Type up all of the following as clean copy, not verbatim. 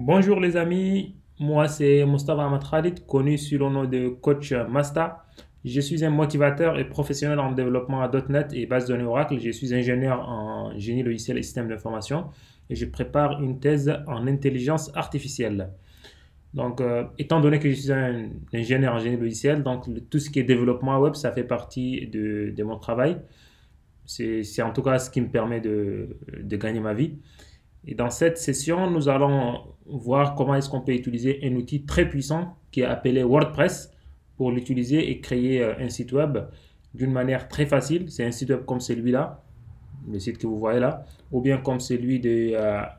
Bonjour les amis, moi c'est Mostafa Ahmad Khalid, connu sous le nom de coach Masta. Je suis un motivateur et professionnel en développement à .NET et base de données Oracle. Je suis ingénieur en génie logiciel et système d'information et je prépare une thèse en intelligence artificielle. Donc, étant donné que je suis un ingénieur en génie logiciel, donc tout ce qui est développement web, ça fait partie de mon travail. C'est en tout cas ce qui me permet de gagner ma vie. Et dans cette session, nous allons voir comment est-ce qu'on peut utiliser un outil très puissant qui est appelé WordPress pour l'utiliser et créer un site web d'une manière très facile. C'est un site web comme celui-là, le site que vous voyez là, ou bien comme celui de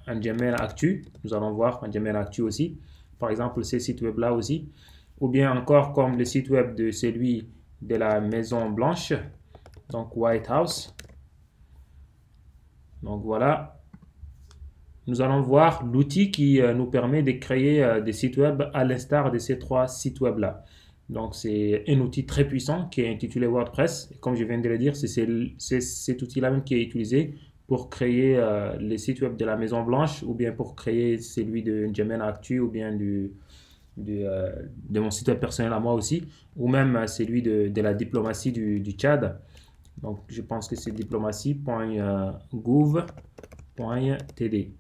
Anjamin Actu. Nous allons voir Anjamin Actu aussi. Par exemple, ces sites web là aussi. Ou bien encore comme le site web de celui de la Maison Blanche, donc White House. Donc voilà, nous allons voir l'outil qui nous permet de créer des sites web à l'instar de ces trois sites web là. Donc c'est un outil très puissant qui est intitulé WordPress. Et comme je viens de le dire, c'est cet outil-là même qui est utilisé pour créer les sites web de la Maison Blanche ou bien pour créer celui de N'Djamena Actu ou bien de mon site web personnel à moi aussi, ou même celui de la diplomatie du Tchad. Donc je pense que c'est diplomatie.gouv.td.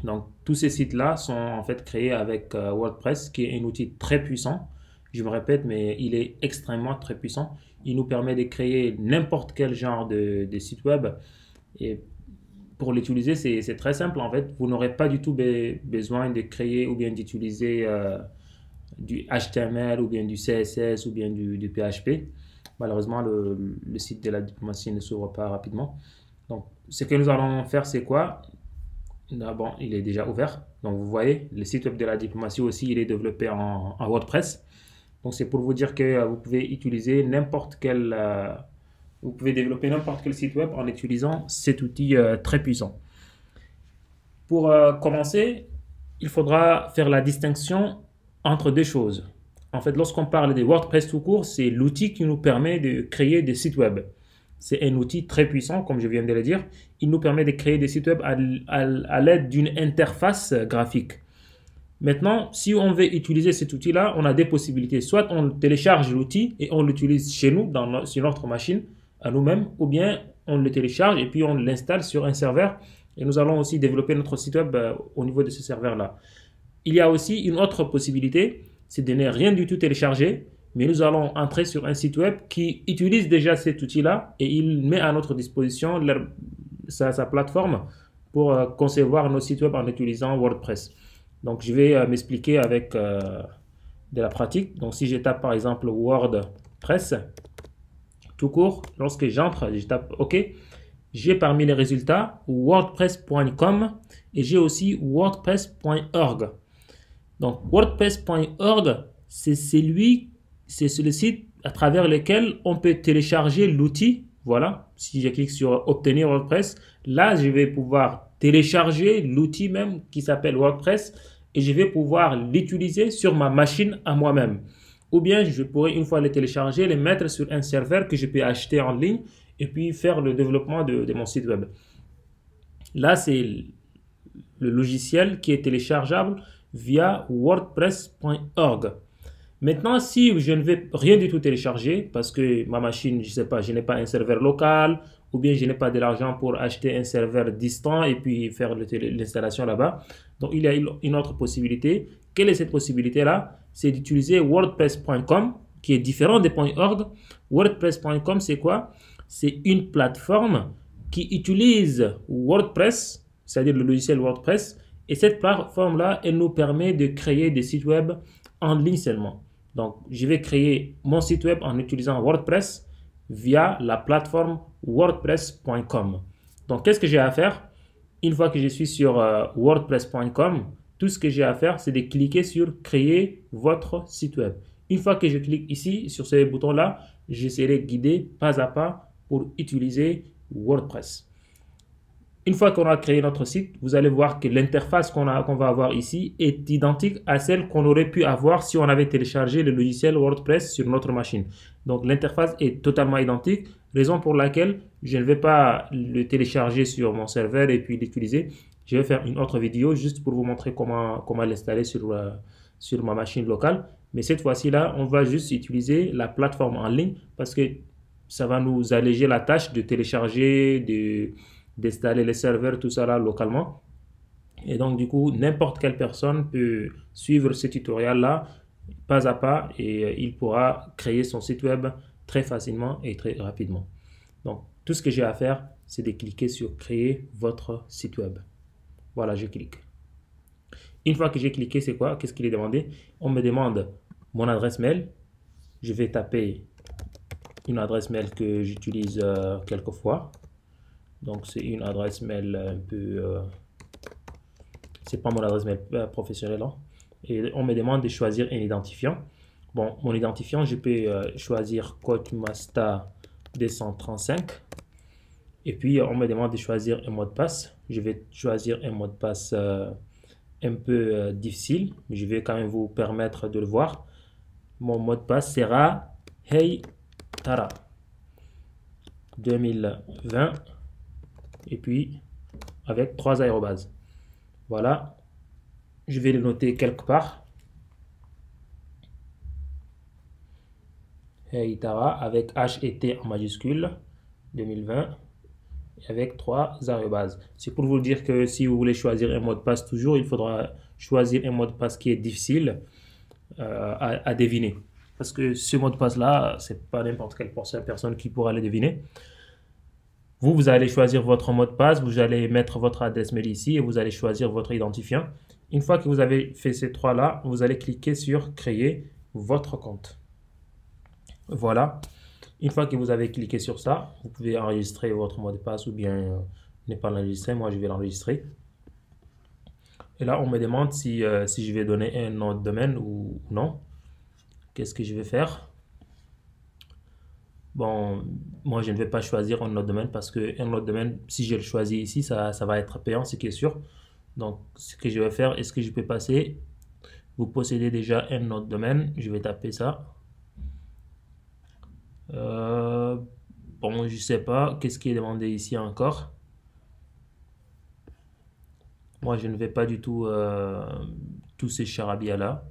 Donc, tous ces sites-là sont en fait créés avec WordPress, qui est un outil très puissant. Je me répète, mais il est extrêmement très puissant. Il nous permet de créer n'importe quel genre de site web. Et pour l'utiliser, c'est très simple en fait. Vous n'aurez pas du tout besoin de créer ou bien d'utiliser du HTML ou bien du CSS ou bien du PHP. Malheureusement, le site de la diplomatie ne s'ouvre pas rapidement. Donc, ce que nous allons faire, c'est quoi? Là, bon, il est déjà ouvert. Donc, vous voyez, le site web de la diplomatie aussi, il est développé en WordPress. Donc, c'est pour vous dire que vous pouvez utiliser n'importe quel, vous pouvez développer n'importe quel site web en utilisant cet outil très puissant. Pour commencer, il faudra faire la distinction entre deux choses. En fait, lorsqu'on parle de WordPress tout court, c'est l'outil qui nous permet de créer des sites web. C'est un outil très puissant, comme je viens de le dire. Il nous permet de créer des sites web à l'aide d'une interface graphique. Maintenant, si on veut utiliser cet outil-là, on a des possibilités. Soit on télécharge l'outil et on l'utilise chez nous, sur notre machine, à nous-mêmes, ou bien on le télécharge et puis on l'installe sur un serveur. Et nous allons aussi développer notre site web au niveau de ce serveur-là. Il y a aussi une autre possibilité, c'est de ne rien du tout télécharger, mais nous allons entrer sur un site web qui utilise déjà cet outil-là et il met à notre disposition sa plateforme pour concevoir nos sites web en utilisant WordPress. Donc, je vais m'expliquer avec de la pratique. Donc, si je tape par exemple WordPress, tout court, lorsque j'entre, je tape OK, j'ai parmi les résultats wordpress.com et j'ai aussi wordpress.org. Donc, wordpress.org, c'est le site à travers lequel on peut télécharger l'outil. Voilà, si je clique sur obtenir WordPress, là, je vais pouvoir télécharger l'outil même qui s'appelle WordPress et je vais pouvoir l'utiliser sur ma machine à moi-même. Ou bien, je pourrais, une fois le télécharger, le mettre sur un serveur que je peux acheter en ligne et puis faire le développement de mon site web. Là, c'est le logiciel qui est téléchargeable via wordpress.org. Maintenant, si je ne vais rien du tout télécharger parce que ma machine, je sais pas, je n'ai pas un serveur local ou bien je n'ai pas de l'argent pour acheter un serveur distant et puis faire l'installation là-bas. Donc, il y a une autre possibilité. Quelle est cette possibilité-là? C'est d'utiliser wordpress.com qui est différent des .org. WordPress.com, c'est quoi? C'est une plateforme qui utilise WordPress, c'est-à-dire le logiciel WordPress. Et cette plateforme-là, elle nous permet de créer des sites web en ligne seulement. Donc, je vais créer mon site web en utilisant WordPress via la plateforme wordpress.com. Donc, qu'est-ce que j'ai à faire? Une fois que je suis sur wordpress.com, tout ce que j'ai à faire, c'est de cliquer sur créer votre site web. Une fois que je clique ici, sur ce bouton-là, je serai guidé pas à pas pour utiliser WordPress. Une fois qu'on a créé notre site, vous allez voir que l'interface qu'on va avoir ici est identique à celle qu'on aurait pu avoir si on avait téléchargé le logiciel WordPress sur notre machine. Donc l'interface est totalement identique, raison pour laquelle je ne vais pas le télécharger sur mon serveur et puis l'utiliser. Je vais faire une autre vidéo juste pour vous montrer comment l'installer sur ma machine locale. Mais cette fois-ci là, on va juste utiliser la plateforme en ligne parce que ça va nous alléger la tâche de télécharger, d'installer les serveurs, tout ça là localement. Et donc, du coup, n'importe quelle personne peut suivre ce tutoriel-là pas à pas et il pourra créer son site web très facilement et très rapidement. Donc, tout ce que j'ai à faire, c'est de cliquer sur créer votre site web. Voilà, je clique. Une fois que j'ai cliqué, c'est quoi? Qu'est-ce qu'il est demandé? On me demande mon adresse mail. Je vais taper une adresse mail que j'utilise quelquefois. Donc, c'est une adresse mail un peu... c'est pas mon adresse mail professionnelle. Hein. Et on me demande de choisir un identifiant. Bon, mon identifiant, je peux choisir CoachMaster 235. Et puis, on me demande de choisir un mot de passe. Je vais choisir un mot de passe un peu difficile, mais je vais quand même vous permettre de le voir. Mon mot de passe sera Hey Tara 2020 et puis avec 3 aérobases. Voilà, je vais le noter quelque part. Hey Tara avec H et T en majuscule 2020 avec 3 aérobases. C'est pour vous dire que si vous voulez choisir un mot de passe toujours, il faudra choisir un mot de passe qui est difficile à deviner. Parce que ce mot de passe-là, c'est pas n'importe quelle personne qui pourra le deviner. Vous allez choisir votre mot de passe, vous allez mettre votre adresse mail ici et vous allez choisir votre identifiant. Une fois que vous avez fait ces trois-là, vous allez cliquer sur créer votre compte. Voilà. Une fois que vous avez cliqué sur ça, vous pouvez enregistrer votre mot de passe ou bien ne pas l'enregistrer. Moi, je vais l'enregistrer. Et là, on me demande si je vais donner un nom de domaine ou non. Qu'est-ce que je vais faire? Bon, moi, je ne vais pas choisir un nom de domaine parce qu'un nom de domaine, si je le choisis ici, ça va être payant, ce qui est sûr. Donc, ce que je vais faire, est-ce que je peux passer? Vous possédez déjà un nom de domaine. Je vais taper ça. Bon, je sais pas. Qu'est-ce qui est demandé ici encore? Moi, je ne vais pas du tout tous ces charabia-là.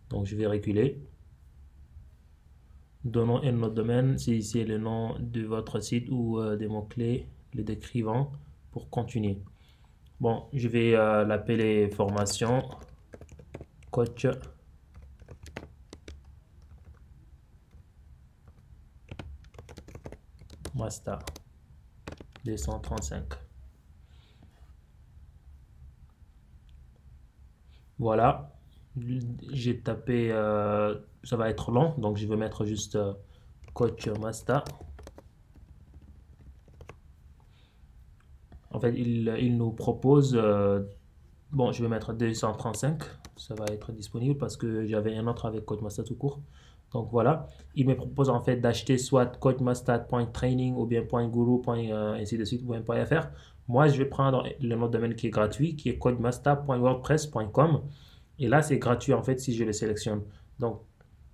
Donc, je vais reculer. Donnons un nom de domaine. C'est ici le nom de votre site ou des mots-clés, le décrivant pour continuer. Bon, je vais l'appeler formation coach master 235. Voilà, j'ai tapé, ça va être long, donc je vais mettre juste coach master. En fait, il nous propose, bon, je vais mettre 235, ça va être disponible parce que j'avais un autre avec CoachMaster tout court. Donc voilà, il me propose en fait d'acheter soit coachmaster.training ou bien .guru, ainsi de suite, ou .fr. Moi, je vais prendre le nom de domaine qui est gratuit, qui est coachmaster.wordpress.com. Et là, c'est gratuit en fait si je le sélectionne. Donc,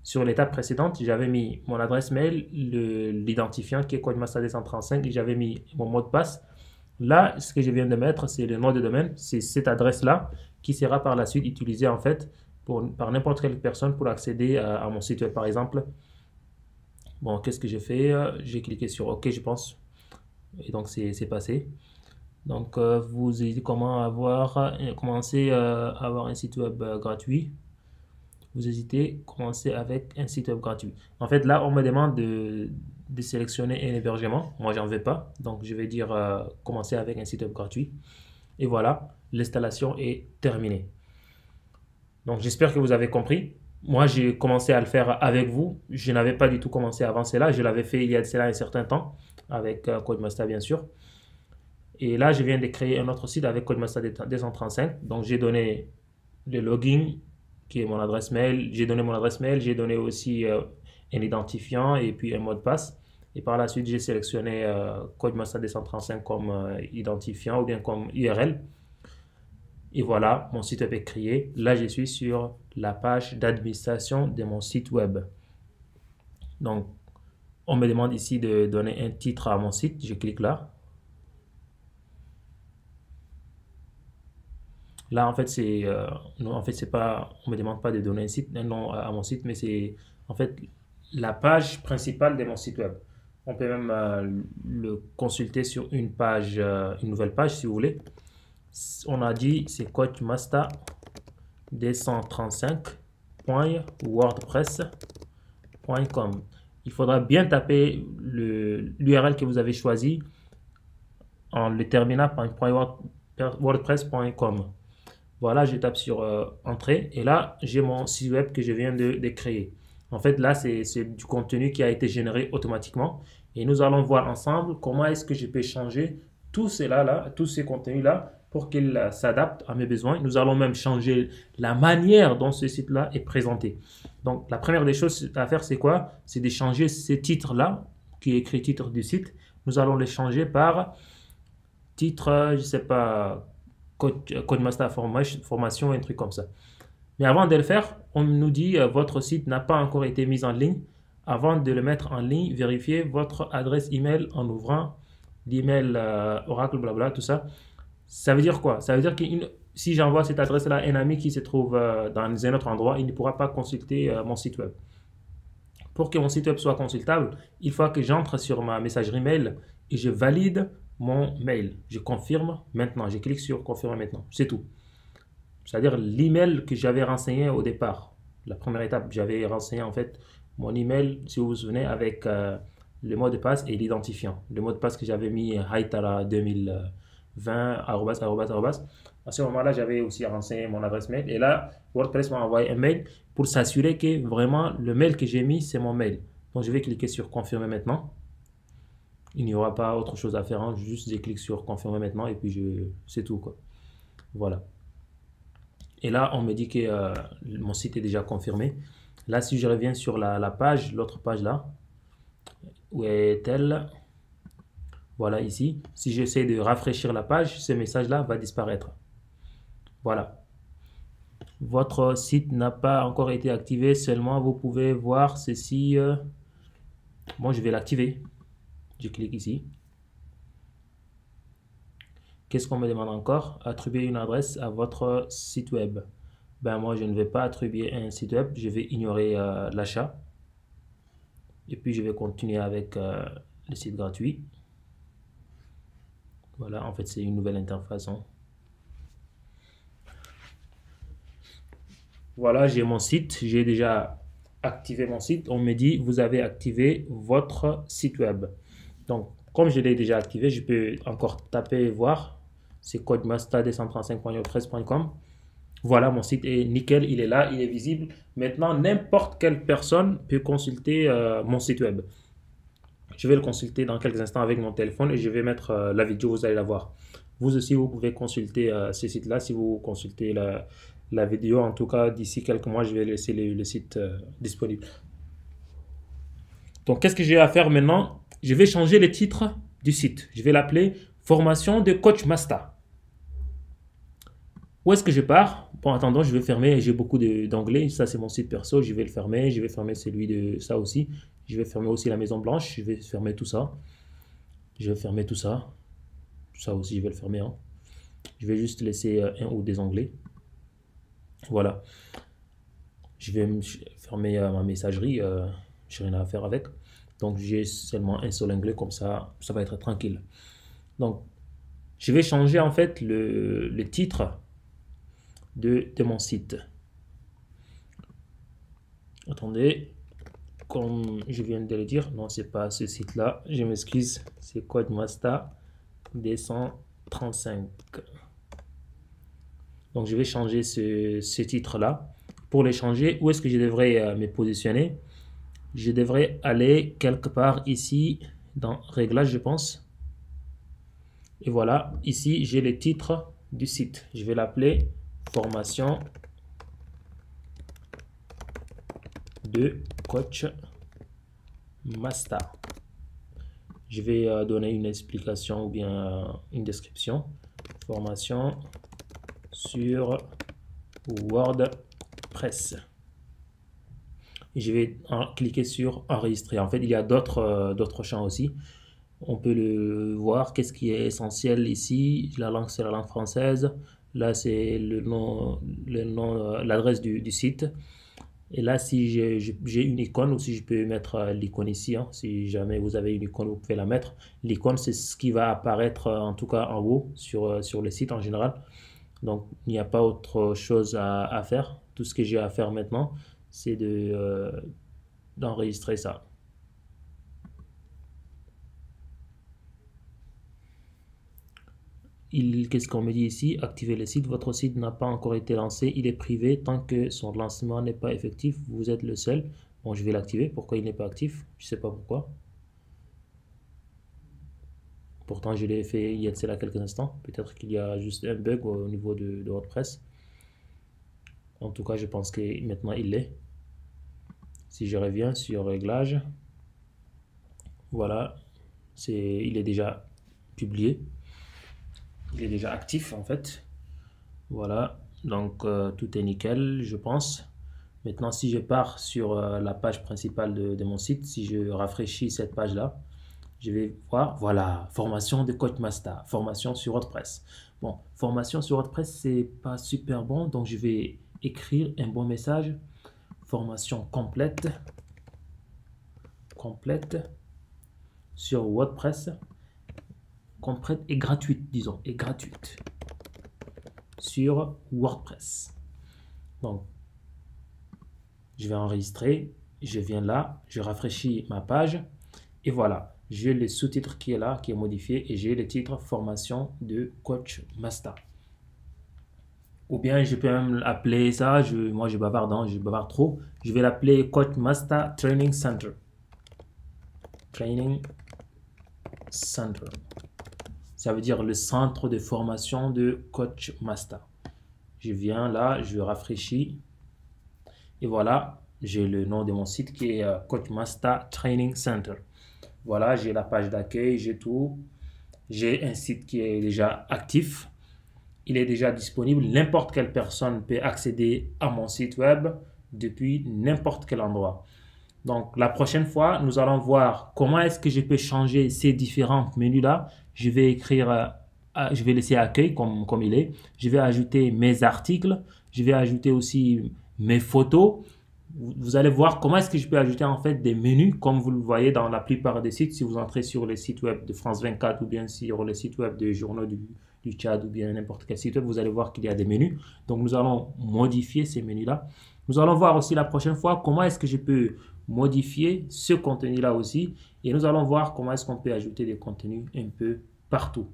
sur l'étape précédente, j'avais mis mon adresse mail, l'identifiant qui est coachmaster235 et j'avais mis mon mot de passe. Là, ce que je viens de mettre, c'est le nom de domaine. C'est cette adresse-là qui sera par la suite utilisée en fait par n'importe quelle personne pour accéder à mon site web par exemple. Bon, qu'est-ce que j'ai fait? J'ai cliqué sur OK, je pense. Et donc, c'est passé. Donc, vous hésitez comment commencer à avoir un site web gratuit. Vous hésitez, commencer avec un site web gratuit. En fait, là, on me demande de sélectionner un hébergement. Moi, j'en veux pas. Donc, je vais dire commencer avec un site web gratuit. Et voilà, l'installation est terminée. Donc, j'espère que vous avez compris. Moi, j'ai commencé à le faire avec vous. Je n'avais pas du tout commencé avant cela. Je l'avais fait il y a cela un certain temps avec CoachMaster, bien sûr. Et là, je viens de créer un autre site avec CoachMaster 235. Donc, j'ai donné le login, qui est mon adresse mail. J'ai donné mon adresse mail. J'ai donné aussi un identifiant et puis un mot de passe. Et par la suite, j'ai sélectionné CoachMaster 235 comme identifiant ou bien comme URL. Et voilà, mon site web est créé. Là, je suis sur la page d'administration de mon site web. Donc, On me demande ici de donner un titre à mon site. Je clique là. Là, en fait, non, en fait, c'est pas, on me demande pas de donner un nom à mon site, mais c'est en fait la page principale de mon site web. On peut même le consulter sur une page, une nouvelle page si vous voulez. On a dit c'est coachmasta 235.wordpress.com. Il faudra bien taper l'URL que vous avez choisi en le terminant par .wordpress.com. Voilà, je tape sur Entrée et là, j'ai mon site web que je viens de créer. En fait, là, c'est du contenu qui a été généré automatiquement et nous allons voir ensemble comment est-ce que je peux changer tout cela là, tous ces contenus-là pour qu'ils s'adaptent à mes besoins. Nous allons même changer la manière dont ce site-là est présenté. Donc, la première des choses à faire, c'est quoi? C'est de changer ces titres-là, qui est écrit titre du site. Nous allons les changer par titre, je sais pas, Codemaster Formation, un truc comme ça. Mais avant de le faire, on nous dit votre site n'a pas encore été mis en ligne. Avant de le mettre en ligne, vérifiez votre adresse email en ouvrant l'email Oracle, blabla, tout ça. Ça veut dire quoi? Ça veut dire que si j'envoie cette adresse-là à un ami qui se trouve dans un autre endroit, il ne pourra pas consulter mon site web. Pour que mon site web soit consultable, il faut que j'entre sur ma messagerie mail et je valide mon mail. Je confirme maintenant. Je clique sur confirmer maintenant. C'est tout. C'est-à-dire l'email que j'avais renseigné au départ. La première étape, j'avais renseigné en fait mon email, si vous vous souvenez, avec le mot de passe et l'identifiant. Le mot de passe que j'avais mis Haitara 2020, arrobas. À ce moment-là, j'avais aussi renseigné mon adresse mail. Et là, WordPress m'a envoyé un mail pour s'assurer que vraiment le mail que j'ai mis, c'est mon mail. Donc, je vais cliquer sur confirmer maintenant. Il n'y aura pas autre chose à faire, hein. Juste je clique sur confirmer maintenant et puis c'est tout quoi. Voilà. Et là, on me dit que mon site est déjà confirmé. Là, si je reviens sur la page, l'autre page là, où est-elle? Voilà ici. Si j'essaie de rafraîchir la page, ce message-là va disparaître. Voilà. Votre site n'a pas encore été activé, seulement vous pouvez voir ceci. Bon, je vais l'activer. Je clique ici. Qu'est-ce qu'on me demande encore? Attribuer une adresse à votre site web. Ben moi, je ne vais pas attribuer un site web. Je vais ignorer l'achat. Et puis, je vais continuer avec le site gratuit. Voilà, en fait, c'est une nouvelle interface, hein. Voilà, j'ai mon site. J'ai déjà activé mon site. On me dit, vous avez activé votre site web. Donc, comme je l'ai déjà activé, je peux encore taper et voir. C'est codemasta235.wordpress.com. Voilà, mon site est nickel, il est là, il est visible. Maintenant, n'importe quelle personne peut consulter mon site web. Je vais le consulter dans quelques instants avec mon téléphone et je vais mettre la vidéo, vous allez la voir. Vous aussi, vous pouvez consulter ce site-là si vous consultez la vidéo. En tout cas, d'ici quelques mois, je vais laisser le site disponible. Donc, qu'est-ce que j'ai à faire maintenant? Je vais changer le titre du site. Je vais l'appeler Formation de Coach Masta. Où est-ce que je pars? Bon, attendant, je vais fermer. J'ai beaucoup d'anglais. Ça, c'est mon site perso. Je vais le fermer. Je vais fermer celui de ça aussi. Je vais fermer aussi la Maison Blanche. Je vais fermer tout ça. Je vais fermer tout ça. Ça aussi, je vais le fermer, hein. Je vais juste laisser un ou des onglets. Voilà. Je vais fermer ma messagerie. Je n'ai rien à faire avec. Donc, j'ai seulement un seul onglet. Comme ça va être tranquille. Donc, je vais changer en fait le titre de mon site. Attendez, comme je viens de le dire, non, c'est pas ce site-là. Je m'excuse, c'est Codemasta 235. Donc, je vais changer ce titre-là. Pour les changer, où est-ce que je devrais me positionner? Je devrais aller quelque part ici dans Réglages, je pense. Et voilà, ici, j'ai le titre du site. Je vais l'appeler Formation de Coach Masta. Je vais donner une explication ou bien une description. Formation sur WordPress. je vais cliquer sur enregistrer. En fait, il y a d'autres champs aussi. On peut le voir. Qu'est-ce qui est essentiel ici? La langue, c'est la langue française. Là, c'est l'adresse du site. Et là, si j'ai une icône, ou si je peux mettre l'icône ici, hein, si jamais vous avez une icône, vous pouvez la mettre. L'icône, c'est ce qui va apparaître, en tout cas en haut, sur le site en général. Donc, il n'y a pas autre chose à faire. Tout ce que j'ai à faire maintenant, c'est d'enregistrer ça. Qu'est-ce qu'on me dit ici? Activez le site. Votre site n'a pas encore été lancé. Il est privé. Tant que son lancement n'est pas effectif, vous êtes le seul. Bon, je vais l'activer. Pourquoi il n'est pas actif? Je ne sais pas pourquoi. Pourtant, je l'ai fait il y a de cela quelques instants. Peut-être qu'il y a juste un bug au niveau de WordPress. En tout cas, je pense que maintenant il l'est. Si je reviens sur Réglages, voilà, il est déjà publié. Il est déjà actif en fait. Voilà, donc tout est nickel, je pense. Maintenant, si je pars sur la page principale de mon site, si je rafraîchis cette page-là, je vais voir, voilà, formation de Coach Master, formation sur WordPress. Bon, formation sur WordPress, c'est pas super bon, donc je vais écrire un bon message. Formation complète sur WordPress, complète et gratuite, disons, et gratuite sur WordPress. Donc, je vais enregistrer, je viens là, je rafraîchis ma page et voilà, j'ai le sous-titre qui est là, qui est modifié et j'ai le titre formation de Coach Master. Ou bien je peux même l'appeler ça, moi je bavarde, je bavarde trop, je vais l'appeler Coach Master Training Center. Training Center. Ça veut dire le centre de formation de Coach Master. Je viens là, je rafraîchis et voilà, j'ai le nom de mon site qui est Coach Master Training Center. Voilà, j'ai la page d'accueil, j'ai tout. J'ai un site qui est déjà actif. Il est déjà disponible. N'importe quelle personne peut accéder à mon site web depuis n'importe quel endroit. Donc, la prochaine fois, nous allons voir comment est-ce que je peux changer ces différents menus-là. Je vais écrire, je vais laisser accueil comme il est. Je vais ajouter mes articles. Je vais ajouter aussi mes photos. Vous allez voir comment est-ce que je peux ajouter en fait des menus comme vous le voyez dans la plupart des sites. Si vous entrez sur le site web de France 24 ou bien sur le site web des journaux du Tchad ou bien n'importe quel site web, vous allez voir qu'il y a des menus. Donc, nous allons modifier ces menus-là. Nous allons voir aussi la prochaine fois comment est-ce que je peux modifier ce contenu-là aussi. Et nous allons voir comment est-ce qu'on peut ajouter des contenus un peu partout.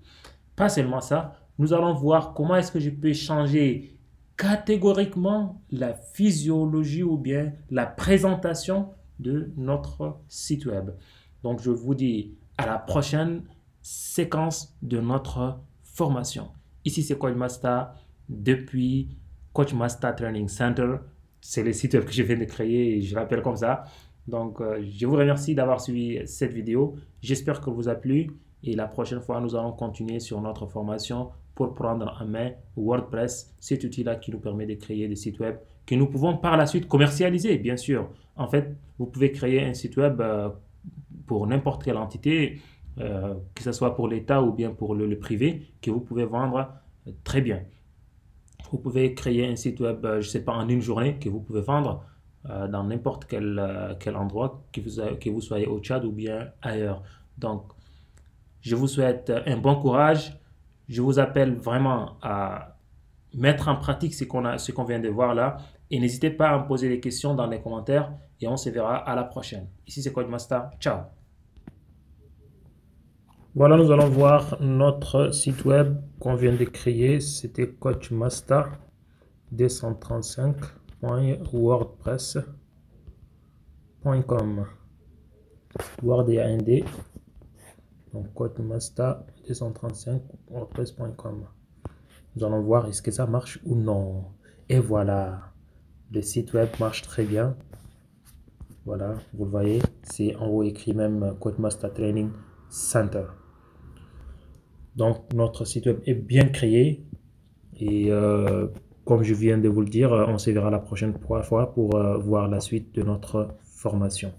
Pas seulement ça, nous allons voir comment est-ce que je peux changer catégoriquement la physiologie ou bien la présentation de notre site web. Donc, je vous dis à la prochaine séquence de notre formation. Ici, c'est Coach Master depuis Coach Master Training Center. C'est le site web que je viens de créer et je l'appelle comme ça. Donc, je vous remercie d'avoir suivi cette vidéo. J'espère que vous a plu et la prochaine fois, nous allons continuer sur notre formation pour prendre en main WordPress, cet outil-là qui nous permet de créer des sites web que nous pouvons par la suite commercialiser, bien sûr. En fait, vous pouvez créer un site web pour n'importe quelle entité, que ce soit pour l'État ou bien pour le privé, que vous pouvez vendre très bien. Vous pouvez créer un site web, je ne sais pas, en une journée, que vous pouvez vendre dans n'importe quel endroit, que vous soyez au Tchad ou bien ailleurs. Donc, je vous souhaite un bon courage. Je vous appelle vraiment à mettre en pratique ce qu'on vient de voir là. Et n'hésitez pas à me poser des questions dans les commentaires et on se verra à la prochaine. Ici, c'est Coach Master. Ciao. Voilà, nous allons voir notre site web qu'on vient de créer. C'était coachmaster 235.wordpress.com. Word et AND. Donc, coachmaster 235.wordpress.com. Nous allons voir est-ce que ça marche ou non. Et voilà, le site web marche très bien. Voilà, vous le voyez, c'est en haut écrit même Coach Master Training Center. Donc, notre site web est bien créé et comme je viens de vous le dire, on se verra la prochaine fois pour voir la suite de notre formation.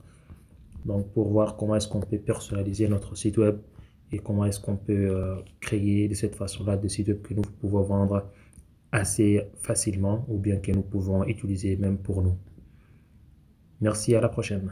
Donc, pour voir comment est-ce qu'on peut personnaliser notre site web et comment est-ce qu'on peut créer de cette façon-là des sites web que nous pouvons vendre assez facilement ou bien que nous pouvons utiliser même pour nous. Merci, à la prochaine.